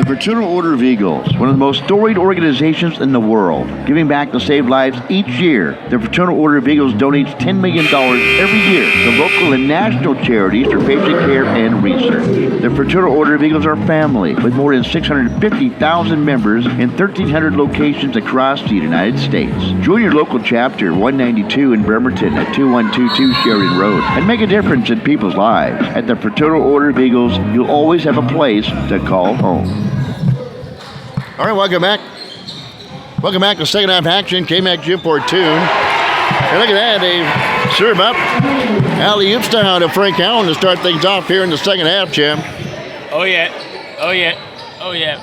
The Fraternal Order of Eagles, one of the most storied organizations in the world, giving back to save lives each year. The Fraternal Order of Eagles donates $10 million every year to local and national charities for patient care and research. The Fraternal Order of Eagles are family, with more than 650,000 members in 1,300 locations across the United States. Join your local chapter, 192 in Bremerton at 2122 Sheridan Road, and make a difference in people's lives. At the Fraternal Order of Eagles, you'll always have a place to call home. All right, welcome back. Welcome back to second half action. K-Mac Jim Fortune. And look at that, they serve up. Alley-oop style to Frank Allen to start things off here in the second half, Jim. Oh yeah, oh yeah, oh yeah,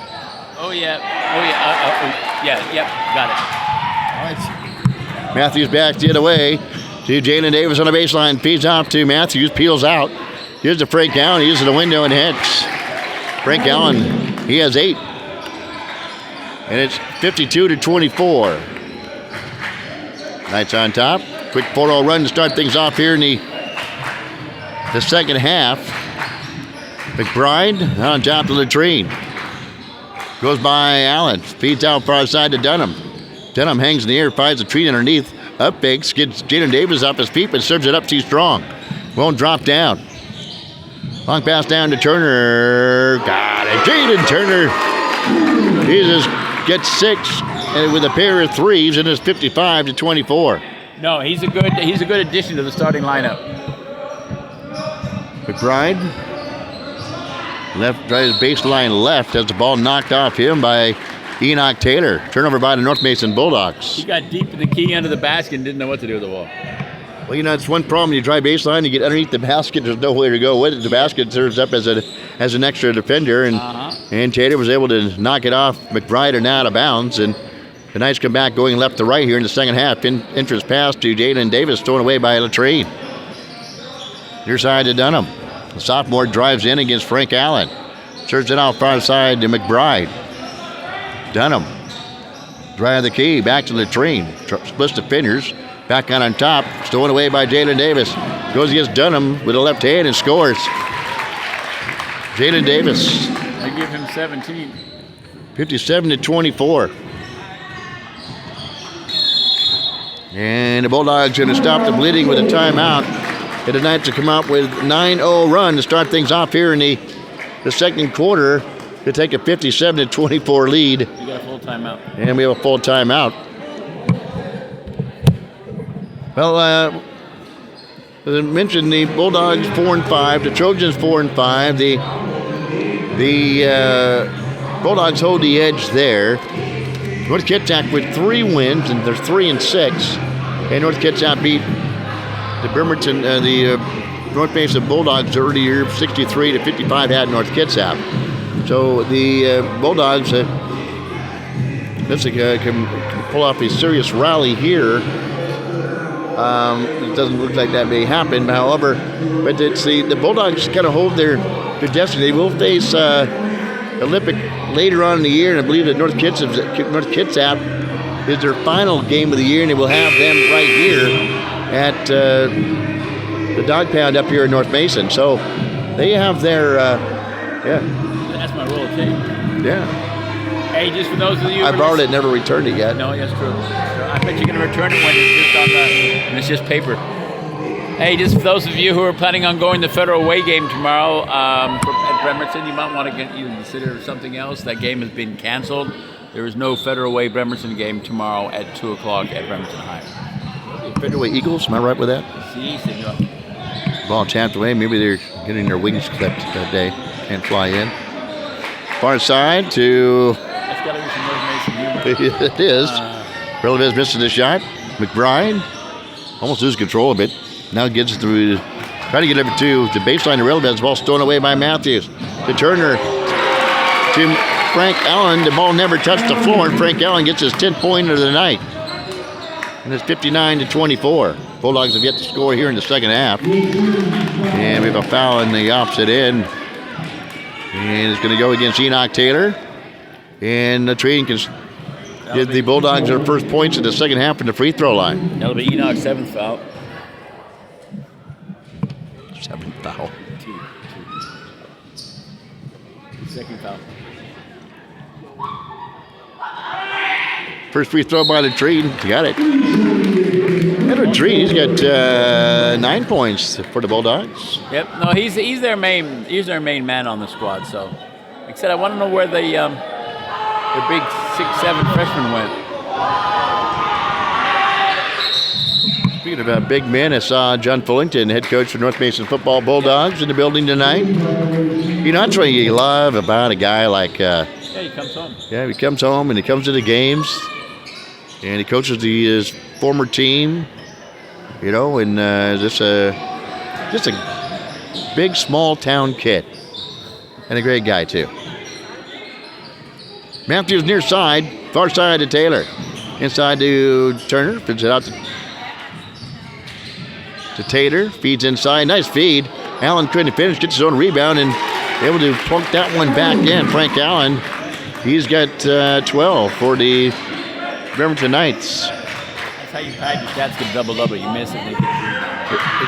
oh yeah, oh yeah, yeah, yep, got it. All right. Matthews back the other way to Jalen Davis on the baseline. Feeds off to Matthews, peels out. Here's to Frank Allen. He uses the window and hits. Frank Allen, he has 8. And it's 52-24. Knights on top. Quick 4-0 run to start things off here in the second half. McBride on top of the latrine. Goes by Allen. Feeds out far side to Dunham. Dunham hangs in the air, finds the tree underneath. Up big, skids Jaden Davis off his feet, but serves it up too strong. Won't drop down. Long pass down to Turner. Got it. Jaden Turner. He just gets 6 and with a pair of threes, and it's 55-24. No, he's a good addition to the starting lineup. McBride left, drives baseline left as the ball knocked off him by Enoch Taylor. Turnover by the North Mason Bulldogs. He got deep in the key under the basket and didn't know what to do with the ball. Well, you know, it's one problem. You drive baseline, you get underneath the basket, there's nowhere to go with it. The basket serves up as an extra defender, and Taylor was able to knock it off McBride and out of bounds. And the Knights come back going left to right here in the second half. Interest pass to Jalen Davis, thrown away by Latrine. Near side to Dunham. The sophomore drives in against Frank Allen. Serves it out far side to McBride. Dunham. Drive the key, back to Latrine. Splits the fingers. Back on top, stolen away by Jalen Davis. Goes against Dunham with a left hand and scores. Jalen Davis. I give him 17. 57-24. And the Bulldogs going to stop the bleeding with a timeout. And the Knights to come out with 9-0 run to start things off here in the second quarter to take a 57-24 lead. You got a full timeout. And we have a full timeout. Well, as I mentioned, the Bulldogs 4-5, the Trojans 4-5. The Bulldogs hold the edge there. North Kitsap with 3 wins, and they're 3-6. And North Kitsap beat the Bremerton, the North Mason Bulldogs earlier, 63-55 had North Kitsap. So the Bulldogs can pull off a serious rally here. It doesn't look like that may happen, however, but it's the Bulldogs kind of hold their destiny. They will face Olympic later on in the year, and I believe that North Kitsap is their final game of the year, and they will have them right here at the Dog Pound up here in North Mason. So they have their, That's my roll of tape. Yeah. Hey, just for those of you I borrowed it, never returned it yet. No, that's true. I bet you're going to return it when it's just when it's just paper. Hey, just for those of you who are planning on going to the Federal Way game tomorrow at Bremerton, you might want to consider something else. That game has been canceled. There is no Federal Way Bremerton game tomorrow at 2 o'clock at Bremerton High. Federal Way Eagles, am I right with that? Si, senor. Ball tapped away. Maybe they're getting their wings clipped that day. Can't fly in. Far side to... That's got to be some North Mason humor. It is. Relevez missing the shot. McBride almost loses control of it. Now gets through, trying to get over to the baseline to Relevez. Ball stolen away by Matthews. To Turner. To Frank Allen. The ball never touched the floor, and Frank Allen gets his 10th point of the night. And it's 59-24. Bulldogs have yet to score here in the second half. And we have a foul in the opposite end. And it's going to go against Enoch Taylor. And the Latrine can give the Bulldogs their first points in the second half from the free throw line. That'll be Enoch's 7th foul. 7th foul. Two. Second foul. First free throw by Latrine. Got it. And Latrine, he's got 9 points for the Bulldogs. Yep. No, he's their main man on the squad. So, like I said, I want to know where the big 6'7" freshman went. Speaking about big men, I saw John Fullington, head coach for North Mason football Bulldogs, in the building tonight. You know, that's what you love about a guy like. Yeah, he comes home. Yeah, he comes home and he comes to the games, and he coaches his former team. You know, and just a big small town kid, and a great guy too. Matthews near side, far side to Taylor, inside to Turner, pitches it out to Taylor, feeds inside, nice feed. Allen couldn't finish, gets his own rebound, and able to plunk that one back in. Frank Allen, he's got 12 for the Bremerton Knights. That's how you pad your stats get double-double. You miss it, The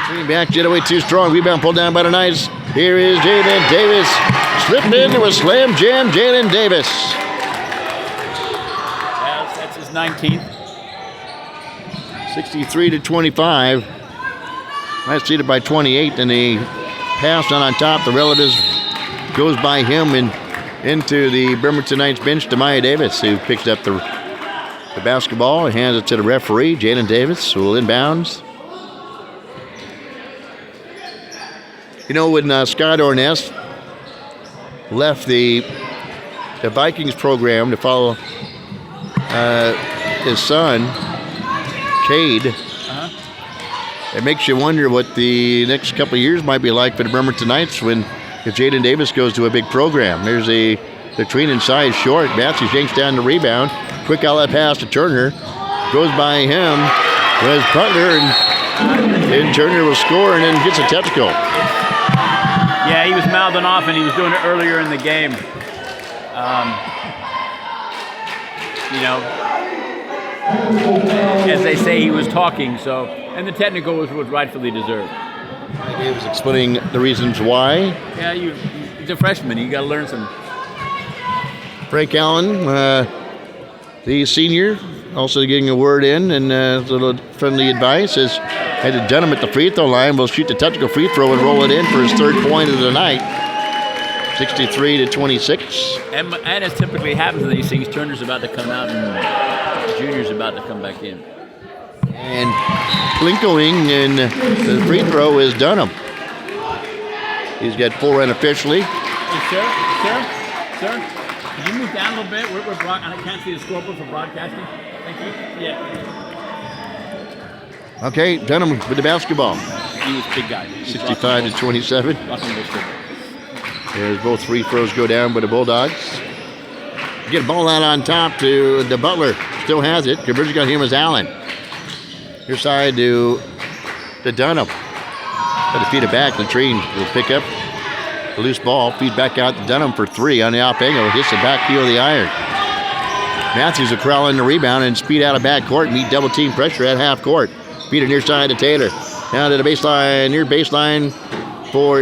three back, jet away too strong. Rebound pulled down by the Knights. Here is Jalen Davis. Slipped into a slam jam, Jalen Davis. That's his 19th. 63-25. Knights lead it by 28, and the pass on top. The relatives goes by him and into the Bremerton Knights bench to Maya Davis, who picked up the basketball and hands it to the referee. Jalen Davis will inbounds. You know, when Scott Ornest left the Vikings program to follow his son, Cade, it makes you wonder what the next couple of years might be like for the Bremerton Knights if Jaden Davis goes to a big program. There's the Treen inside short. Matthews yanks down the rebound. Quick outlet pass to Turner. Goes by him. Was Butler, and Turner will score and then gets a technical. Yeah, he was mouthing off, and he was doing it earlier in the game. You know, as they say, he was talking. So, and the technical was rightfully deserved. He was explaining the reasons why. Yeah, he's a freshman. You got to learn some. Frank Allen, the senior, also getting a word in and a little friendly advice, has had it done him at the free throw line. Will shoot the technical free throw and roll it in for his third point of the night. 63-26. And as typically happens in these things, Turner's about to come out and Junior's about to come back in. And Plinkoing in the free throw is Dunham. He's got 4 unofficially. Hey, sir, could you move down a little bit? I can't see the scoreboard for broadcasting. Thank you. Yeah. Okay, Dunham with the basketball. He was a big guy. 65-27. As both free throws go down by the Bulldogs. Get a ball out on top to the Butler. Still has it. Conversion got him as Allen. Your side to Dunham. Got to feed it back. Latrine will pick up the loose ball. Feed back out to Dunham for 3 on the off angle. Hits the back heel of the iron. Matthews will corral in the rebound and speed out of back court. Meet double team pressure at half court. Feed it near side to Taylor. Down to the baseline. Near baseline for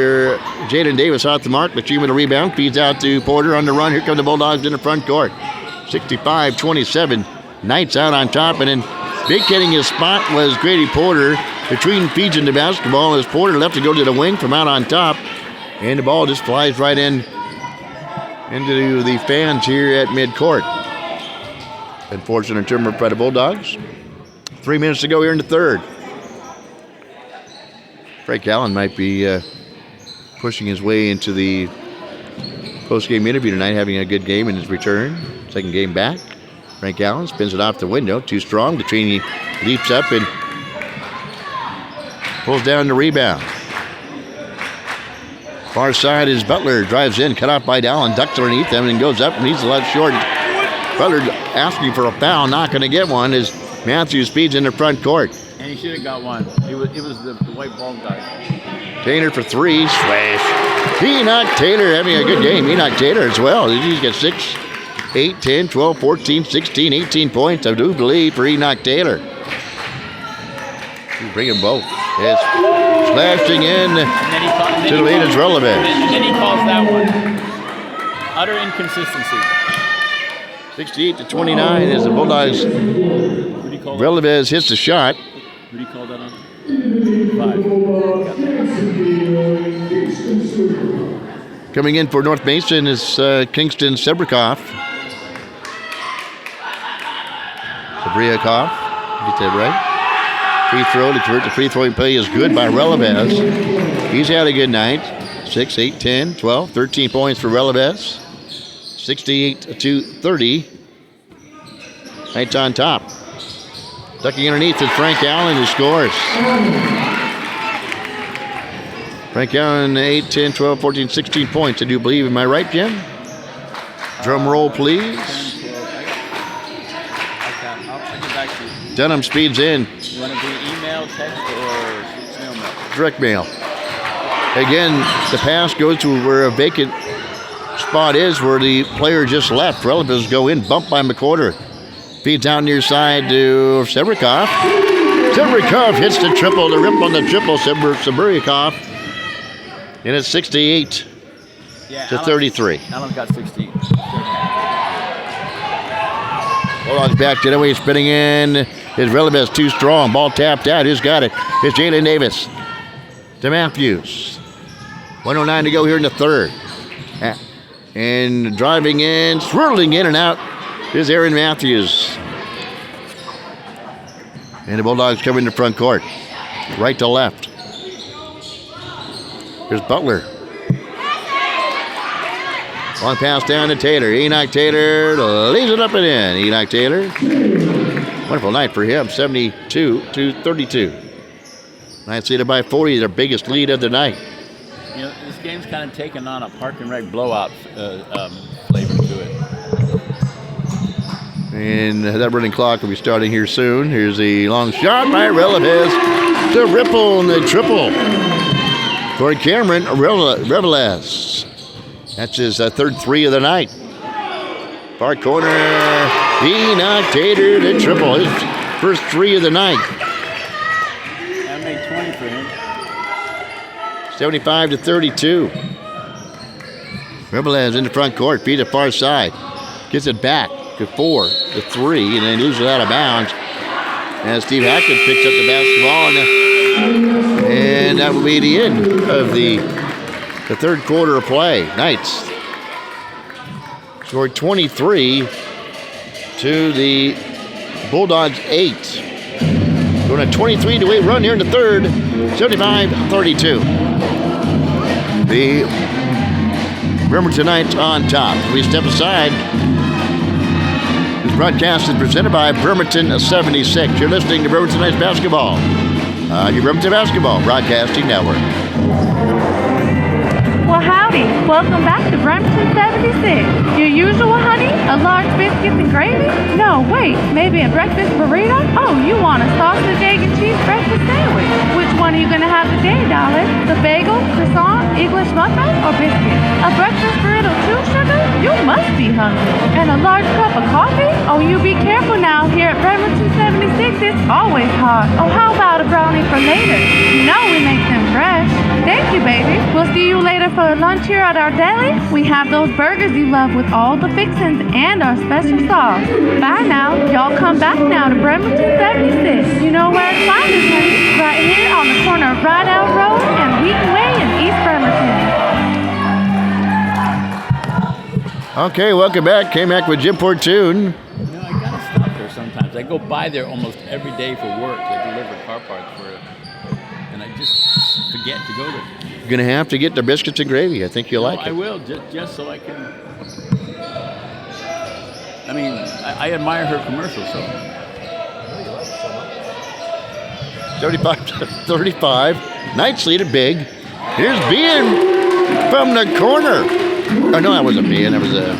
Jaden Davis off the mark. Latrine with a rebound. Feeds out to Porter on the run. Here come the Bulldogs in the front court. 65-27. Knights out on top, and then vacating his spot was Grady Porter. Latrine feeds into basketball as Porter left to go to the wing from out on top. And the ball just flies right into the fans here at midcourt. Unfortunate turnover by the Bulldogs. 3 minutes to go here in the third. Frank Allen might be pushing his way into the post-game interview tonight, having a good game in his return. Second game back. Frank Allen spins it off the window. Too strong. Latrine leaps up and pulls down the rebound. Far side is Butler. Drives in. Cut off by Allen. Ducks underneath them and goes up and he's a lot short. Butler asking for a foul. Not going to get one as Matthews speeds in the front court. And he should have got one. It was the white ball guy. Taylor for 3. Swash. Enoch Taylor having a good game. Enoch Taylor as well. He's got 6, 8, 10, 12, 14, 16, 18 points, I do believe, for Enoch Taylor. You bring them both. Yes. Slashing in to the lead is relevant. And then he calls that one. Utter inconsistency. 68-29 as the Bulldogs. What do you call that? Relevez hits the shot. What do you call that on? 5. Coming in for North Mason is Kingston Sebrikoff. Sebrikoff, get that right. Free throw to convert the free throwing play is good by Relevez. He's had a good night. 6, 8, 10, 12, 13 points for Relevez. 68-30. Knights on top. Ducking underneath is Frank Allen who scores. Frank Allen, 8, 10, 12, 14, 16 points, I do believe. Am I right, Jim? Drum roll, please. I'll get back to you. Dunham speeds in. You want to do email, text, or snail mail? Direct mail. Again, the pass goes to where a vacant spot is where the player just left. Relatives go in, bumped by McWhorter. Feeds out near side to Sebrikoff. Sebrikoff hits the triple, the rip on the triple, Sebrikoff. And it's 68-33. Allen got 16. Bulldogs back to the way, spinning in. His Relevez too strong. Ball tapped out. Who's got it? It's Jalen Davis to Matthews. 1:09 to go here in the third. And driving in, swirling in and out is Aaron Matthews. And the Bulldogs come into front court. Right to left. Here's Butler. Long pass down to Taylor. Enoch Taylor leaves it up and in. Enoch Taylor. Wonderful night for him. 72-32. Knights leaded by 40. Their biggest lead of the night. You know, this game's kind of taken on a park and rec blowout flavor to it. And that running clock will be starting here soon. Here's the long shot by Relevez. The ripple and the triple for Cameron Relevez. That's his third three of the night. Far corner, Enoch Taylor, the triple. His first three of the night. That made 20 for him. 75-32. Relevez in the front court, feet to far side. Gets it back to 4 to 3, and then loses it out of bounds. And Steve Hackett picks up the basketball, and that will be the end of the third quarter of play. Knights scored 23 to the Bulldogs 8. Going a 23-8 run here in the third, 75-32. The Bremerton Knights on top. We step aside. This broadcast is presented by Bremerton 76. You're listening to Bremerton Knights basketball. Your Bremerton Basketball Broadcasting Network. Well, howdy. Welcome back to Bremerton 76. Your usual, honey? A large biscuits and gravy? No, wait. Maybe a breakfast burrito? Oh, you want a sausage, egg, and cheese breakfast sandwich. Which one are you going to have today, darling? The bagel, croissant, English muffin, or biscuit? A breakfast burrito too, sugar? You must be hungry. And a large cup of coffee? Oh, you be careful now. Here at Bremerton 76, it's always hot. Oh, how about a brownie for later? You know we make them fresh. Thank you, baby. We'll see you later for lunch here at our deli. We have those burgers you love with all the fixings and our special sauce. Bye now. Y'all come back now to Bremerton 76. You know where to find us, honey. Right here on the corner of Rydell Road and Wheaton Way in East Bremerton. Okay, welcome back. Came back with Jim Portune. You know, I gotta stop there sometimes. I go by there almost every day for work. They deliver car parts for it. And I just forget to go there. You're going to have to get the biscuits and gravy. I think you'll like it. I will, just so I can. I mean, I admire her commercial, so. 35-35. Knights lead it big. Here's Bean from the corner. Oh, no, that wasn't Bean. That was a.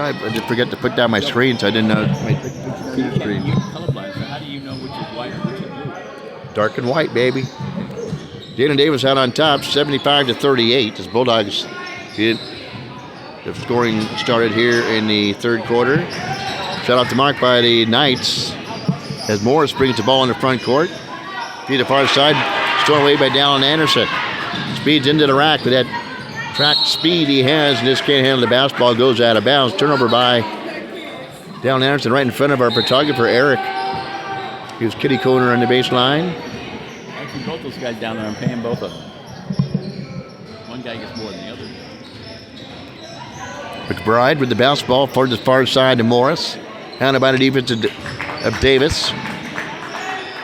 I did forget to put down my screen, so I didn't know my screen. You're colorblind, so how do you know which is white and which is blue? Dark and white, baby. Jalen Davis out on top, 75-38. As Bulldogs did. The scoring started here in the third quarter. Shot off the mark by the Knights as Morris brings the ball in the front court. Feed the far side, stolen away by Dallin Anderson. Speeds into the rack with that track speed he has and just can't handle the basketball, goes out of bounds. Turnover by Dallin Anderson right in front of our photographer, Eric. He was kitty corner on the baseline. Actually, both those guys down there, I'm paying both of them. One guy gets more than the other. McBride with the bounce ball for the far side to Morris. Handled by the defense of Davis.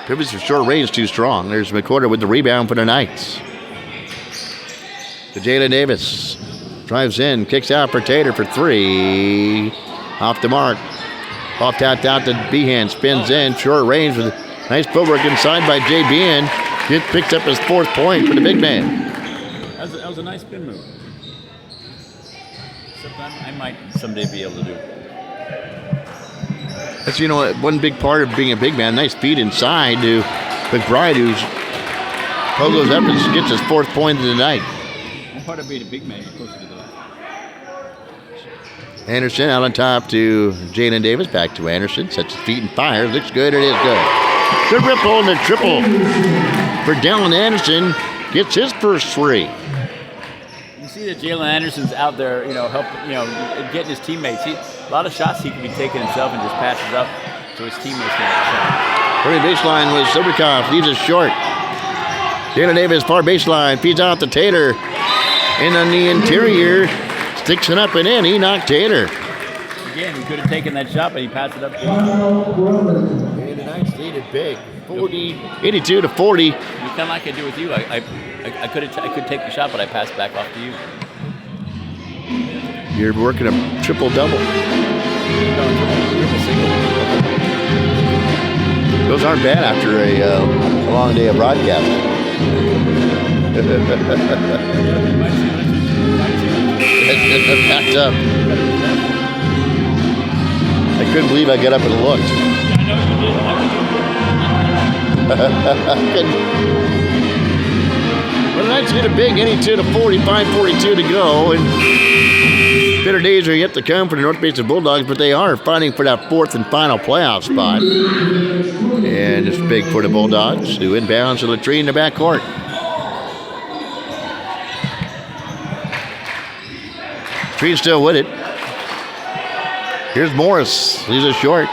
Davis for short range too strong. There's McWhorter with the rebound for the Knights. To Jalen Davis. Drives in, kicks out for Tater for three. Off the mark. Ball tapped out to Behan. Spins in, short range with nice footwork inside by Jay Behan. Picks up his 4th point for the big man. That was a nice spin move. Something I might someday be able to do. That's, one big part of being a big man. Nice feed inside to McBride, who's goes up and gets his 4th point of the night. One part of being a big man, you're supposed to do that. Anderson out on top to Jalen Davis. Back to Anderson. Sets his feet and fires. Looks good. It is good. The ripple and the triple for Dallin Anderson. Gets his first 3. You see that Jalen Anderson's out there, getting his teammates. A lot of shots he can be taking himself and just passes up so his teammates can get a shot. Early baseline was Silverkopf. Leaves it short. Jalen Davis, far baseline. Feeds out to Tater. And on the interior, sticks it up and in. He knocked Tater. Again, he could have taken that shot, but he passed it up to him. And the Knights lead it big. 82 to 40. Kind of like I do with you. I could take the shot, but I passed back off to you. You're working a triple-double. Triple single. Those aren't bad after a long day of broadcast. Backed up. I couldn't believe I got up and looked. Well, the Knights get a big 82 to 40, 5:42 to go, and better days are yet to come for the North Basin Bulldogs, but they are fighting for that 4th and final playoff spot. And it's big for the Bulldogs, who inbounds to Latrine in the backcourt. Latrine still with it. Here's Morris. He's a short.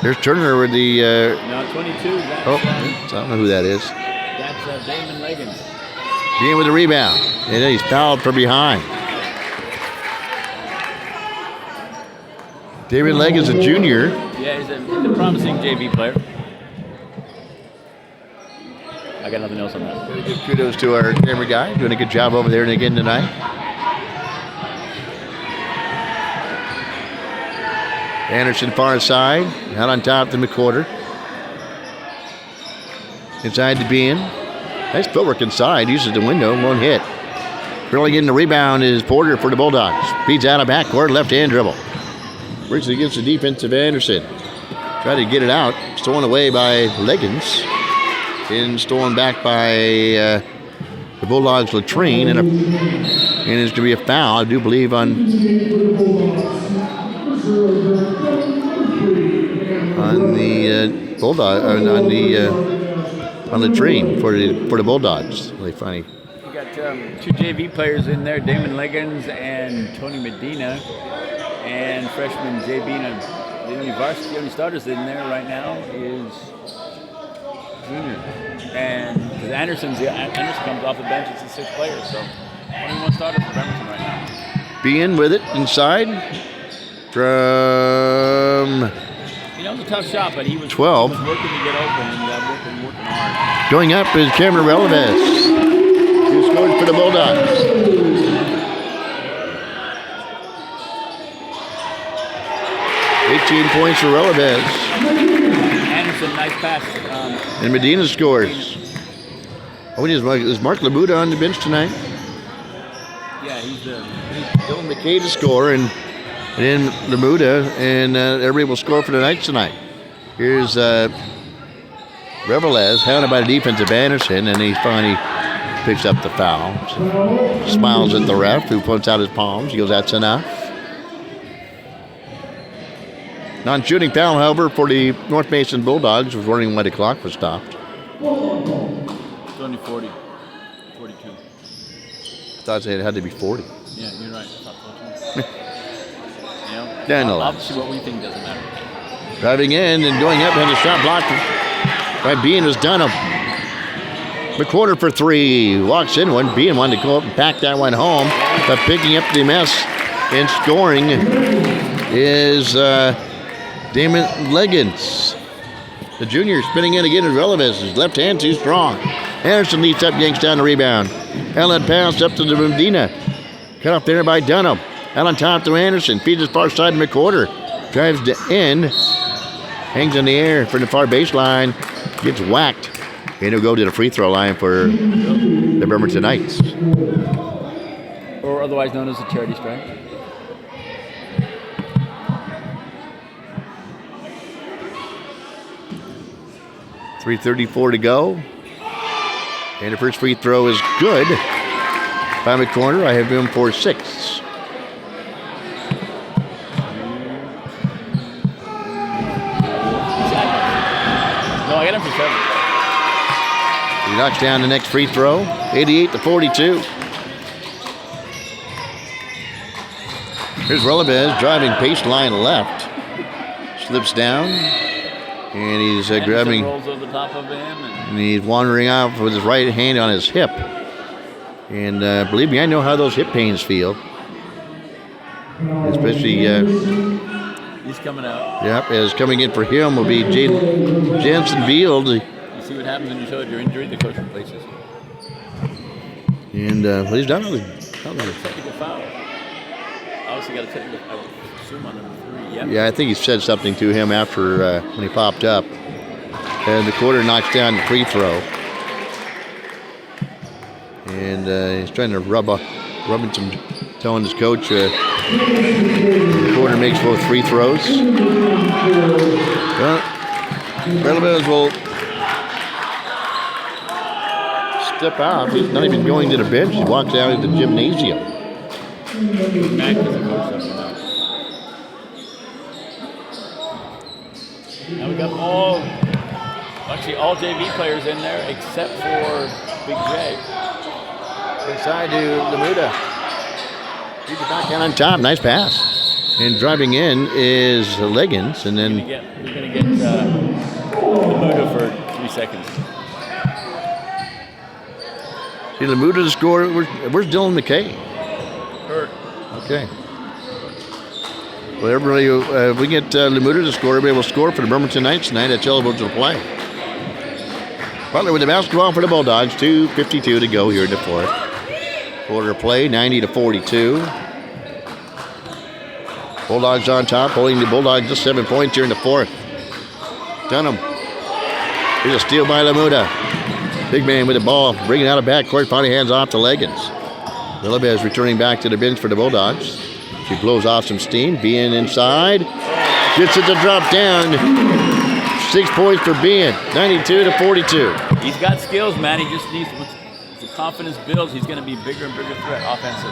There's Turner with the... No, 22. I don't know who that is. That's Damon Leggins. Being with the rebound. And then he's fouled from behind. David Legg is a junior. Yeah, he's a promising JV player. I got nothing else on that. Gotta give kudos to our camera guy. Doing a good job over there and again tonight. Anderson far side. Out on top to McWhorter. Inside to Bean. Nice footwork inside. Uses the window. Won't hit. Really getting the rebound is Porter for the Bulldogs. Feeds out of backcourt. Left-hand dribble. Works against the defense of Anderson. Tried to get it out. Stolen away by Leggins. And stolen back by the Bulldogs' Latrine. And it's going to be a foul, I do believe, on the Bulldog, on Latrine for the Bulldogs. Really funny. You got 2 JV players in there, Damon Leggins and Tony Medina, and freshman Jay Bean. The only starters in there right now is junior. And because Anderson comes off the bench, it's the 6th player, so only one starter for Bremerton right now. Bean with it inside from... It was a tough shot, but he was 12. He was working to get open and working hard. Going up is Cameron Releves, who scored for the Bulldogs. Points for Releves. Anderson, nice pass. And Medina scores. Oh, is Mark Labuda on the bench tonight? Yeah, he's Dylan McKay to score, and then Labuda, and everybody will score for the Knights tonight. Here's Releves, hounded by the defense of Anderson, and he finally picks up the foul. Smiles at the ref, who points out his palms. He goes, "That's enough." Non-shooting foul, however, for the North Mason Bulldogs. Was wondering why the clock was stopped. It's only 42. thought it had to be 40. Yeah, you're right. I thought 14. Nonetheless. Obviously, what we think doesn't matter. Driving in and going up, and a shot blocked by Bean was Dunham. McWhorter for 3. Walks in one. Bean wanted to go up and pack that one home. But picking up the mess and scoring is Damon Leggins. The junior spinning in again is Relevance. His left hand too strong. Anderson leads up, yanks down the rebound. Allen pass up to the Medina. Cut off there by Dunham. Allen top to Anderson. Feeds his far side to McWhorter. Drives to end. Hangs in the air from the far baseline. Gets whacked. And he'll go to the free throw line for the Bremerton Knights. Or otherwise known as the charity strike. .334 to go. And the first free throw is good by McWhorter. I have him for 6. No, I got him for 7. He knocks down the next free throw. 88-42. Here's Relevez driving baseline left. Slips down. And he's grabbing. Rolls over the top of him. And he's wandering off with his right hand on his hip. And believe me, I know how those hip pains feel. Especially. He's coming out. Yep, as coming in for him will be Jansen Beal. You see what happens when you show your injury? The coach replaces. And he's done it. Technical foul. Obviously got a technical foul. I would assume on number 3. Yep. Yeah, I think he said something to him after when he popped up. And McWhorter knocks down the free throw. And he's trying to rubbing some, telling his coach McWhorter makes both free throws. Well, Relevez will step out. He's not even going to the bench. He walks out of the gymnasium. Mac is a coach. Now we got all JV players in there except for Big J. Inside to Lamuda. He's back down on top. Nice pass. And driving in is Leggins. And then We're going to get Lamuda for 3 seconds. see Lamuda to score. Where's Dylan McKay? Hurt. Okay. Well, everybody, if we get Lamuda to score, everybody will score for the Bremerton Knights tonight. That's eligible to play. Butler with the basketball for the Bulldogs. 2:52 to go here in the fourth. Quarter play, 90-42. Bulldogs on top, holding the Bulldogs just 7 points here in the fourth. Dunham. Here's a steal by Lamuda. Big man with the ball, bringing out of backcourt, finally hands off to Leggins. Relevez returning back to the bench for the Bulldogs. She blows off some steam. Bean inside. Gets it to drop down. 6 points for Bean. 92-42. He's got skills, man. He just needs, as the confidence builds, he's going to be bigger and bigger threat offensive.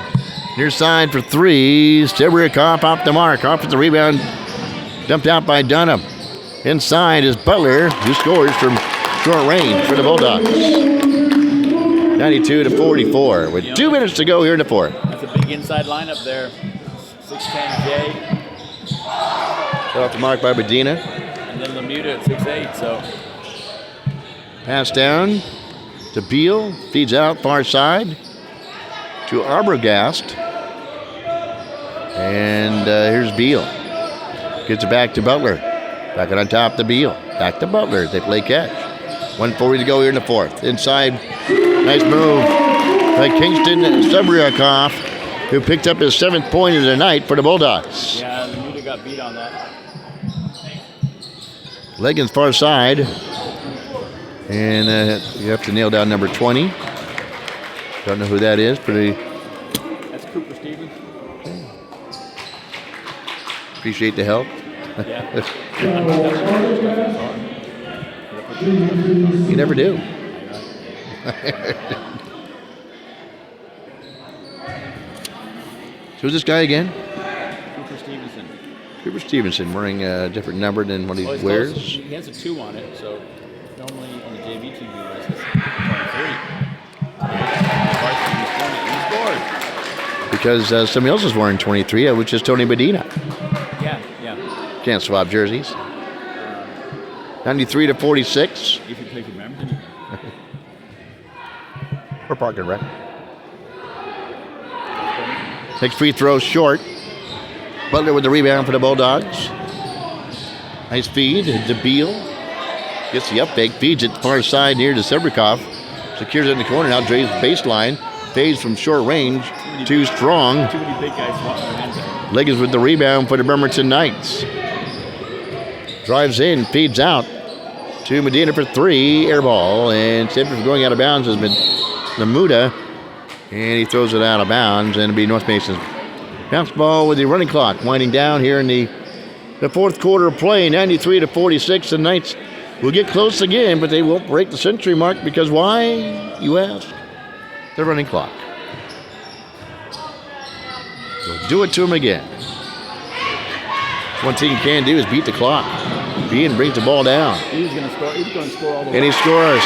Near side for 3. Sebriakoff off the mark. Off with the rebound. Dumped out by Dunham. Inside is Butler, who scores from short range for the Bulldogs. 92-44 with 2 minutes to go here in the fourth. That's a big inside lineup there. 6'10 Jay. Shot off the mark by Medina. And then Lamuda at 6'8, so. Pass down to Beal. Feeds out far side to Arbogast. And here's Beal. Gets it back to Butler. Back on top to Beal. Back to Butler. They play catch. 1:40 to go here in the fourth. Inside. Nice move by Kingston Sebriakoff, who picked up his 7th point of the night for the Bulldogs. Yeah, Lamuda got beat on that. Leggins far side. And you have to nail down number 20. Don't know who that is. That's Cooper Stevens. Appreciate the help. Yeah. You never do. So who's this guy again? Cooper Stevenson. Cooper Stevenson, wearing a different number than what he Well, wears. He has a 2 on it, so normally on the JV team he wears this 23. Varsity, he scored. because somebody else is wearing 23, which is Tony Medina. Yeah. Can't swap jerseys. 93 to 46. If you play for Bremerton. We're parking right. Takes free throw short. Butler with the rebound for the Bulldogs. Nice feed to Beal. Gets the up fake, feeds it far side near to Sebrikov. Secures it in the corner, now drays baseline. Fades from short range. Too strong. Too many big guys swatting their hands out. Leggins with the rebound for the Bremerton Knights. Drives in, feeds out to Medina for 3. Air ball. And saved from going out of bounds has been Lamuda. And he throws it out of bounds. And it'll be North Mason's bounce ball with the running clock winding down here in the fourth quarter of play. 93 to 46. The Knights will get close again, but they won't break the century mark because why, you ask? The running clock. So do it to him again. One thing he can do is beat the clock. Bean brings the ball down. He's going to score. He's going to score all the way. And he scores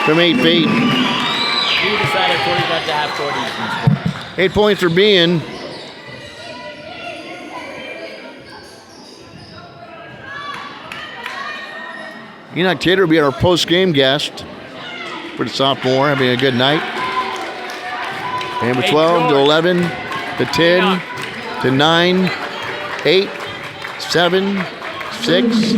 from 8 feet. He decided before he got to half court he was going to score. 8 points for Bean. Enoch Tater will be our post-game guest for the sophomore, having a good night. And with 12 to 11 to 10 to 9, 8, 7, 6,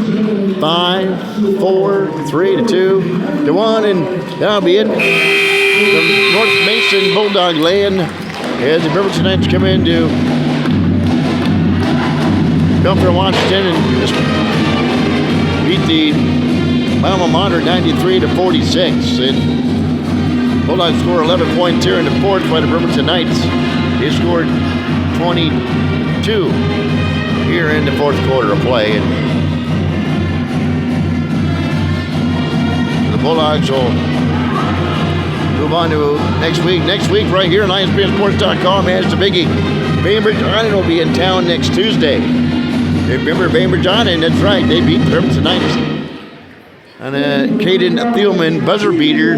5, 4, 3 to 2 to 1, and that'll be it. The North Mason Bulldog laying as the Bremerton Knights come in to come for Washington and just beat the alma mater 93 to 46. And Bulldogs score 11 points here in the fourth by the Bremerton Knights. They scored 22 here in the fourth quarter of play. And the Bulldogs will move on to next week. Next week, right here on ISBNSports.com, as the biggie. Bainbridge Island will be in town next Tuesday. Remember Bainbridge Island? That's right. They beat the Bremerton Knights. And Caden Thielman buzzer beater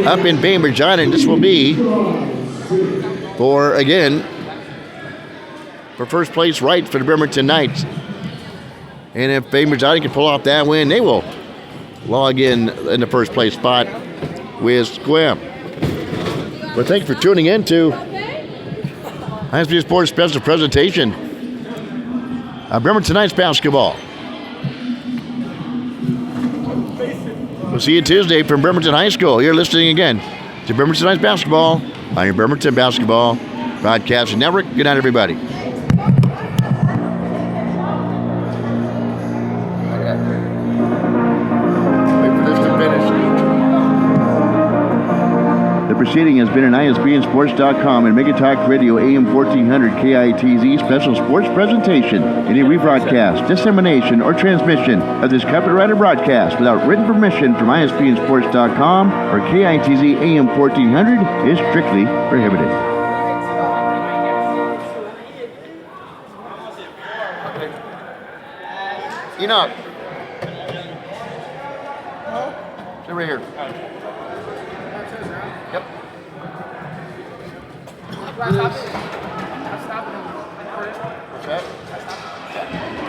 up in Bainbridge Island. This will be for first place right for the Bremerton Knights. And if Bainbridge Island can pull off that win, they will log in the first place spot with Squam. Well, thank you for tuning in to ISB Sports Special Presentation of Bremerton Knights basketball. We'll see you Tuesday from Bremerton High School. You're listening again to Bremerton Knights basketball on your Bremerton Basketball Broadcasting Network. Good night, everybody. Wait for this to finish. The proceeding has been an ISBNSports.com and Mega Talk Radio AM 1400 KITZ special sports presentation. Any rebroadcast, dissemination, or transmission of this copyrighted broadcast without written permission from ISBNSports.com or KITZ AM 1400 is strictly prohibited. Enoch. Stay right here. Yep. What's that?